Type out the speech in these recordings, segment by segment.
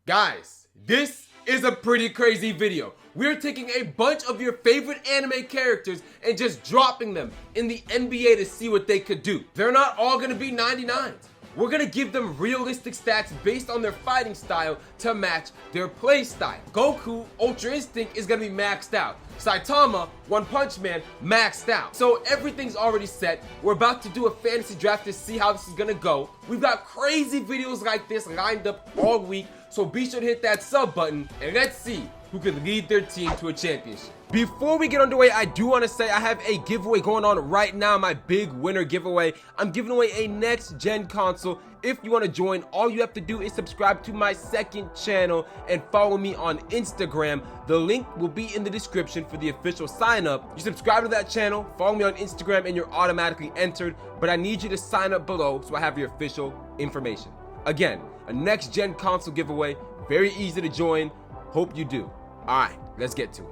Guys, this is a pretty crazy video. We're taking a bunch of your favorite anime characters and just dropping them in the NBA to see what they could do. They're not all gonna be 99s. We're gonna give them realistic stats based on their fighting style to match their play style. Goku, Ultra Instinct is gonna be maxed out. Saitama, One Punch Man, maxed out. So everything's already set. We're about to do a fantasy draft to see how this is gonna go. We've got crazy videos like this lined up all week, so be sure to hit that sub button and let's see who could lead their team to a championship. Before we get underway, I do want to say I have a giveaway going on right now, my big winner giveaway. I'm giving away a next gen console. If you want to join, all you have to do is subscribe to my second channel and follow me on Instagram. The link will be in the description for the official sign up. You subscribe to that channel, follow me on Instagram, and you're automatically entered. But I need you to sign up below so I have your official information. Again, a next gen console giveaway, very easy to join. Hope you do. All right, let's get to it.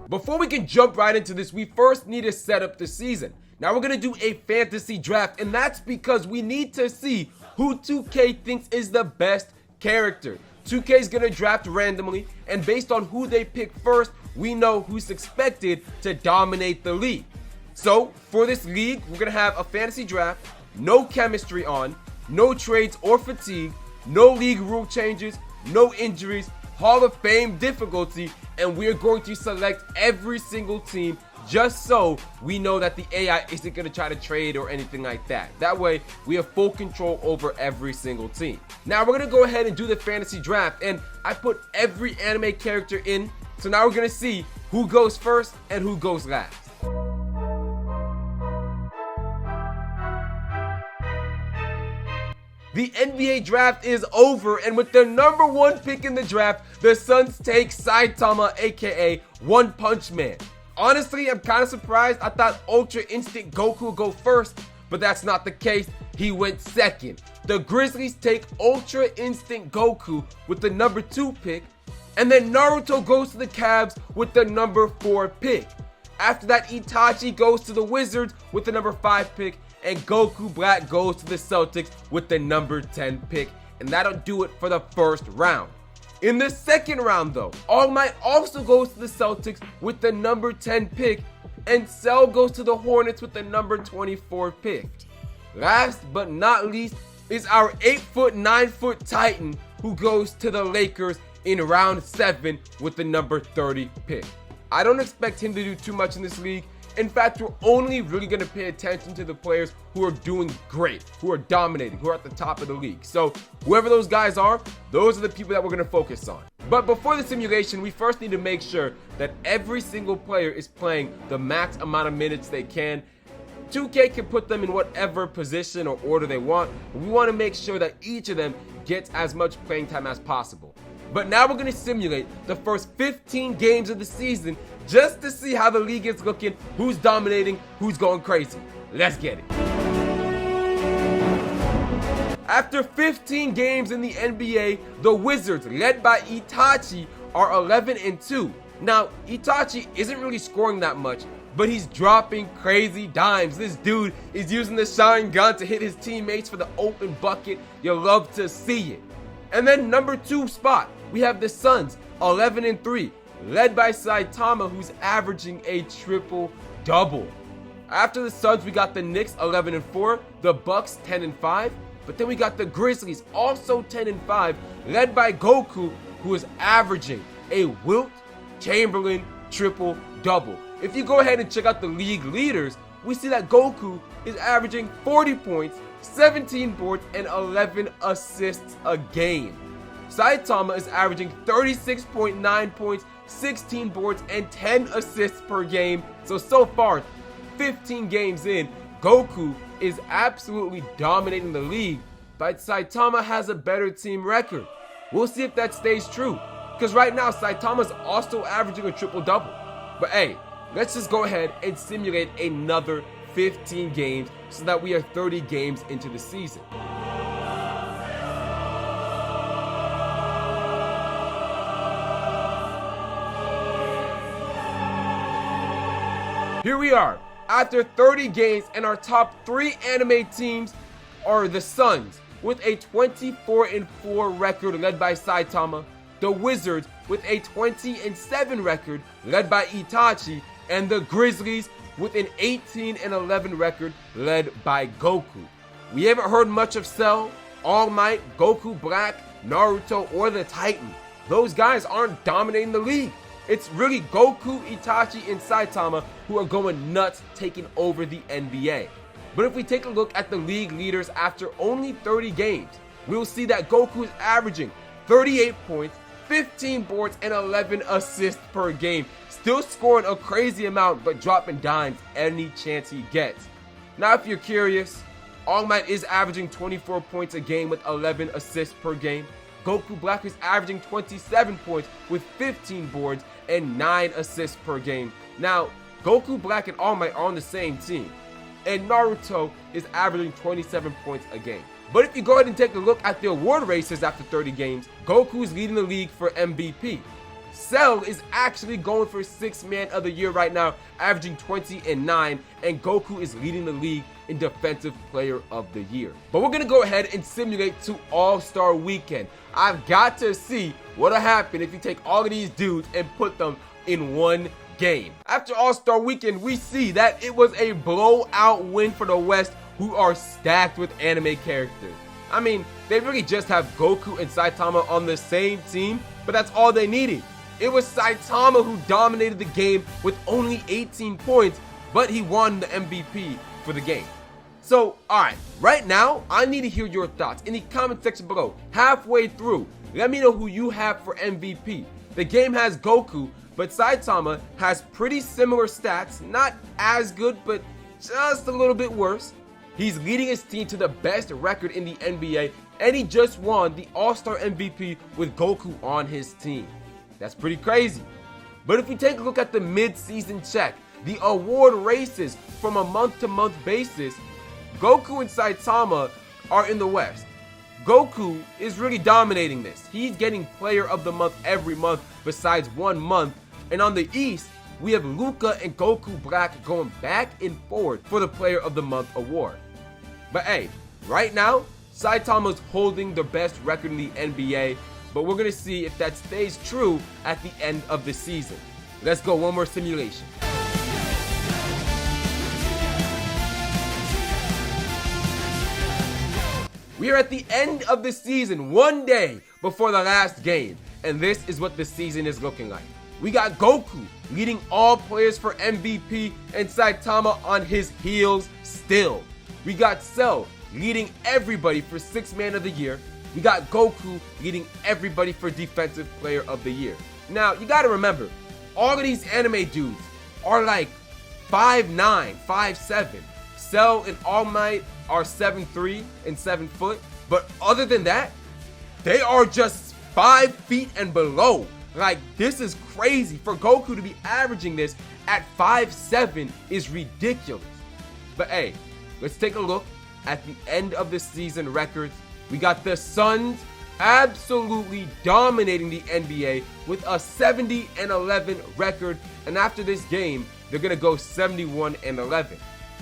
Before we can jump right into this, we first need to set up the season. Now we're gonna do a fantasy draft, and that's because we need to see who 2K thinks is the best character. 2K is gonna draft randomly, and based on who they pick first, we know who's expected to dominate the league. So for this league, we're gonna have a fantasy draft, no chemistry on, no trades or fatigue, no league rule changes, no injuries, Hall of Fame difficulty, and we're going to select every single team just so we know that the AI isn't going to try to trade or anything like that. That way, we have full control over every single team. Now, we're going to go ahead and do the fantasy draft, and I put every anime character in, so now we're going to see who goes first and who goes last. The NBA draft is over, and with the number one pick in the draft, the Suns take Saitama, aka One Punch Man. Honestly, I'm kind of surprised. I thought Ultra Instinct Goku would go first, but that's not the case. He went second. The Grizzlies take Ultra Instinct Goku with the number 2 pick, and then Naruto goes to the Cavs with the number 4 pick. After that, Itachi goes to the Wizards with the number 5 pick, and Goku Black goes to the Celtics with the number 10 pick, and that'll do it for the first round. In the second round though, All Might also goes to the Celtics with the number 10 pick, and Cell goes to the Hornets with the number 24 pick. Last but not least is our 8', 9' Titan who goes to the Lakers in round 7 with the number 30 pick. I don't expect him to do too much in this league. In fact, we're only really going to pay attention to the players who are doing great, who are dominating, who are at the top of the league. So whoever those guys are, those are the people that we're going to focus on. But before the simulation, we first need to make sure that every single player is playing the max amount of minutes they can. 2K can put them in whatever position or order they want, but we want to make sure that each of them gets as much playing time as possible. But now we're going to simulate the first 15 games of the season just to see how the league is looking, who's dominating, who's going crazy. Let's get it. After 15 games in the NBA, the Wizards, led by Itachi, are 11-2. Now, Itachi isn't really scoring that much, but he's dropping crazy dimes. This dude is using the shine gun to hit his teammates for the open bucket. You'll love to see it. And then number 2 spot, we have the Suns, 11-3, led by Saitama, who's averaging a triple-double. After the Suns, we got the Knicks, 11-4, the Bucks, 10-5, but then we got the Grizzlies, also 10-5, led by Goku, who is averaging a Wilt Chamberlain triple-double. If you go ahead and check out the league leaders, we see that Goku is averaging 40 points, 17 boards, and 11 assists a game. Saitama is averaging 36.9 points, 16 boards, and 10 assists per game. So far, 15 games in, Goku is absolutely dominating the league, but Saitama has a better team record. We'll see if that stays true, because right now, Saitama's also averaging a triple-double. But hey, let's just go ahead and simulate another 15 games so that we are 30 games into the season. Here we are, after 30 games, and our top 3 anime teams are the Suns, with a 24-4 record led by Saitama, the Wizards with a 20-7 record led by Itachi, and the Grizzlies with an 18-11 record led by Goku. We haven't heard much of Cell, All Might, Goku Black, Naruto, or the Titan. Those guys aren't dominating the league. It's really Goku, Itachi, and Saitama who are going nuts, taking over the NBA. But if we take a look at the league leaders after only 30 games, we'll see that Goku is averaging 38 points, 15 boards, and 11 assists per game. Still scoring a crazy amount, but dropping dimes any chance he gets. Now, if you're curious, All Might is averaging 24 points a game with 11 assists per game. Goku Black is averaging 27 points with 15 boards and 9 assists per game. Now, Goku Black and All Might are on the same team, and Naruto is averaging 27 points a game. But if you go ahead and take a look at the award races after 30 games, Goku is leading the league for MVP. Cell is actually going for 6th Man of the Year right now, averaging 20-9, and Goku is leading the league in Defensive Player of the Year. But we're going to go ahead and simulate to All-Star Weekend. I've got to see what'll happen if you take all of these dudes and put them in one game. After All-Star Weekend, we see that it was a blowout win for the West, who are stacked with anime characters. I mean, they really just have Goku and Saitama on the same team, but that's all they needed. It was Saitama who dominated the game with only 18 points, but he won the MVP for the game. So, alright, right now, I need to hear your thoughts in the comment section below. Halfway through, let me know who you have for MVP. The game has Goku, but Saitama has pretty similar stats, not as good, but just a little bit worse. He's leading his team to the best record in the NBA, and he just won the All-Star MVP with Goku on his team. That's pretty crazy. But if we take a look at the mid-season check, the award races from a month-to-month basis, Goku and Saitama are in the West. Goku is really dominating this. He's getting Player of the Month every month besides 1 month. And on the East, we have Luka and Goku Black going back and forth for the Player of the Month award. But hey, right now, Saitama's holding the best record in the NBA, but we're going to see if that stays true at the end of the season. Let's go, one more simulation. We are at the end of the season, 1 day before the last game, and this is what the season is looking like. We got Goku leading all players for MVP and Saitama on his heels still. We got Cell leading everybody for 6th Man of the Year. We got Goku leading everybody for Defensive Player of the Year. Now, you gotta remember, all of these anime dudes are like 5'9", 5'7". Cell and All Might are 7'3" and 7 foot. But other than that, they are just 5 feet and below. Like, this is crazy. For Goku to be averaging this at 5'7" is ridiculous. But hey, let's take a look at the end of the season records. We got the Suns absolutely dominating the NBA with a 70-11 record. And after this game, they're going to go 71-11.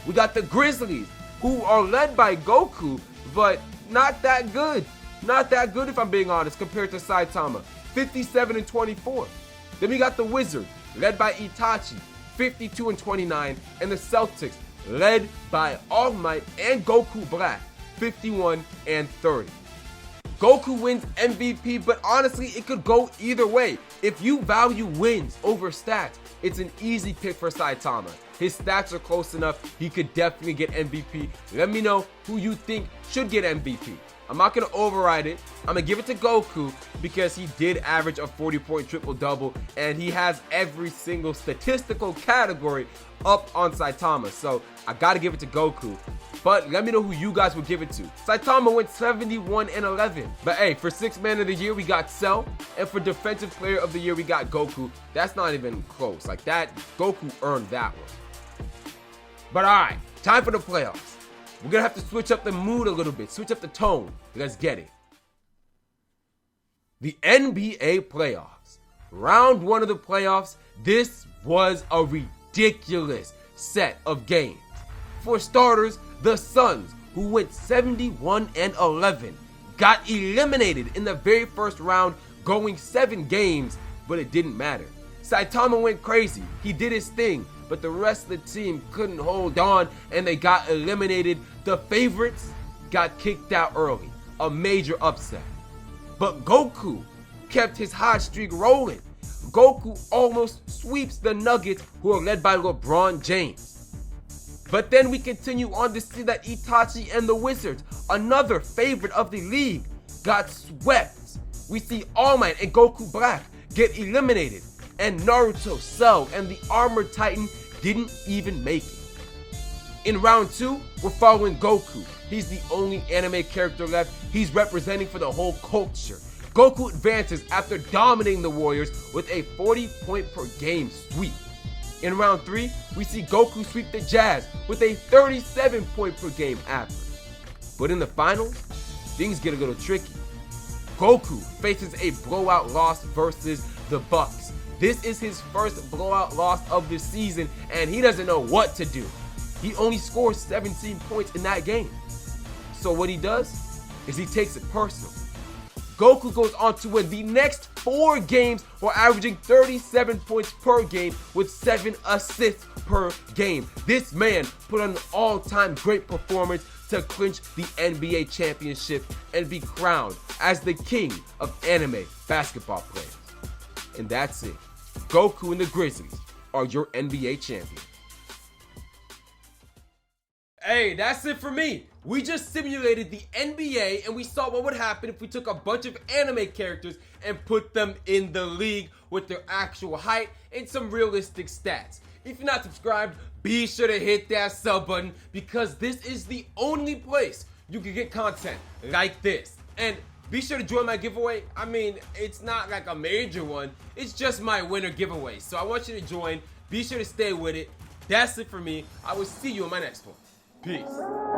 We got the Grizzlies, who are led by Goku, but not that good. Not that good, if I'm being honest, compared to Saitama. 57-24. Then we got the Wizards, led by Itachi, 52-29, and the Celtics, led by All Might and Goku Black, 51-30. Goku wins MVP, but honestly, it could go either way. If you value wins over stats, it's an easy pick for Saitama. His stats are close enough, he could definitely get MVP. Let me know who you think should get MVP. I'm not going to override it. I'm going to give it to Goku because he did average a 40-point triple-double, and he has every single statistical category up on Saitama. So I got to give it to Goku. But let me know who you guys would give it to. Saitama went 71-11. But hey, for 6th Man of the Year, we got Cell. And for Defensive Player of the Year, we got Goku. That's not even close. Like that, Goku earned that one. But alright, time for the playoffs. We're going to have to switch up the mood a little bit. Switch up the tone. Let's get it. The NBA playoffs. Round 1 of the playoffs. This was a ridiculous set of games. For starters, the Suns, who went 71-11, got eliminated in the very first round, going 7 games, but it didn't matter. Saitama went crazy, he did his thing, but the rest of the team couldn't hold on and they got eliminated. The favorites got kicked out early, a major upset. But Goku kept his hot streak rolling. Goku almost sweeps the Nuggets, who are led by LeBron James. But then we continue on to see that Itachi and the Wizards, another favorite of the league, got swept. We see All Might and Goku Black get eliminated, and Naruto, Cell, and the Armored Titan didn't even make it. In round 2, we're following Goku. He's the only anime character left. He's representing for the whole culture. Goku advances after dominating the Warriors with a 40-point per game sweep. In round 3, we see Goku sweep the Jazz with a 37-point per game average. But in the finals, things get a little tricky. Goku faces a blowout loss versus the Bucks. This is his first blowout loss of the season, and he doesn't know what to do. He only scores 17 points in that game. So what he does is he takes it personal. Goku goes on to win the next 4 games while averaging 37 points per game with 7 assists per game. This man put on an all-time great performance to clinch the NBA championship and be crowned as the king of anime basketball players. And that's it. Goku and the Grizzlies are your NBA champions. Hey, that's it for me. We just simulated the NBA and we saw what would happen if we took a bunch of anime characters and put them in the league with their actual height and some realistic stats. If you're not subscribed, be sure to hit that sub button because this is the only place you can get content like this. And be sure to join my giveaway. I mean, it's not like a major one. It's just my winter giveaway. So I want you to join. Be sure to stay with it. That's it for me. I will see you in my next one. Peace.